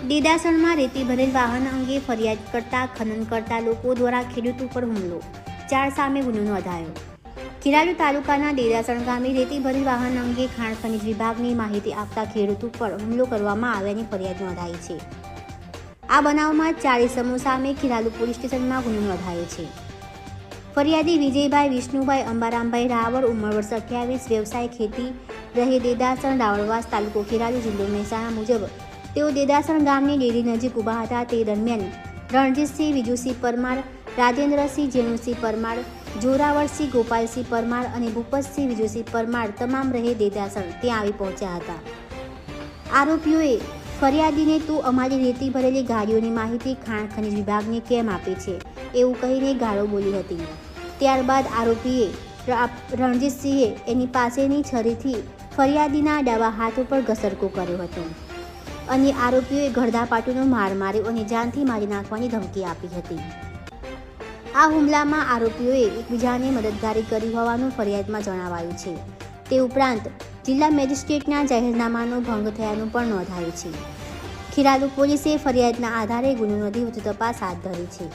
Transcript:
દેદાસણમાં રેતી ભરેલ વાહન અંગે ફરિયાદ કરતા ખનન કરતા લોકો દ્વારા ખેડૂત ઉપર હુમલો, 4 સામે ગુનો નોંધાયો। ખેરાલુ તાલુકાના દેદાસણ ગામે રેતી ભરેલ વાહન અંગે ખાણ ખનીજ વિભાગની માહિતી આપતા ખેડૂત ઉપર હુમલો કરવામાં આવ્યાની ફરિયાદ નોંધાઈ છે। આ બનાવમાં 4 ઇસમો સામે ખેરાલુ પોલીસ સ્ટેશનમાં ગુનો નોંધાયો છે। ફરિયાદી વિજયભાઈ વિષ્ણુભાઈ અંબારામભાઈ રાવળ, ઉંમર વર્ષ 28, વ્યવસાય ખેતી, રહે દેદાસણ, રાવળવાસ, તાલુકો ખેરાલુ, જિલ્લો મહેસાણા મુજબ તેઓ દેદાસણ ગામની ડેરી નજીક ઊભા હતા। તે દરમિયાન રણજીતસિંહ વિજુસિંહ પરમાર, રાજેન્દ્રસિંહ જેણુસિંહ પરમાર, જોરાવરસિંહ ગોપાલસિંહ પરમાર અને ભૂપતસિંહ વિજુસિંહ પરમાર તમામ રહે દેદાસણ ત્યાં આવી પહોંચ્યા હતા। આરોપીઓએ ફરિયાદીને તું અમારી રેતી ભરેલી ગાડીઓની માહિતી ખાણ ખનીજ વિભાગને કેમ આપે છે એવું કહીને ગાળો બોલી હતી। ત્યારબાદ આરોપીએ રણજીતસિંહે એની પાસેની છરીથી ફરિયાદીના ડાબા હાથ ઉપર ઘસરકો કર્યો હતો અને આરોપીઓએ ગળદાપાટુનો માર માર્યો અને જાનથી મારી નાખવાની ધમકી આપી હતી। આ હુમલામાં આરોપીઓએ એકબીજાને મદદગારી કરી હોવાનું ફરિયાદમાં જણાવાયું છે। તે ઉપરાંત જિલ્લા મેજિસ્ટ્રેટના જાહેરનામાનો ભંગ થયાનું પણ નોંધાયું છે। ખેરાલુ પોલીસે ફરિયાદના આધારે ગુનો નોંધી વધુ તપાસ હાથ ધરી છે।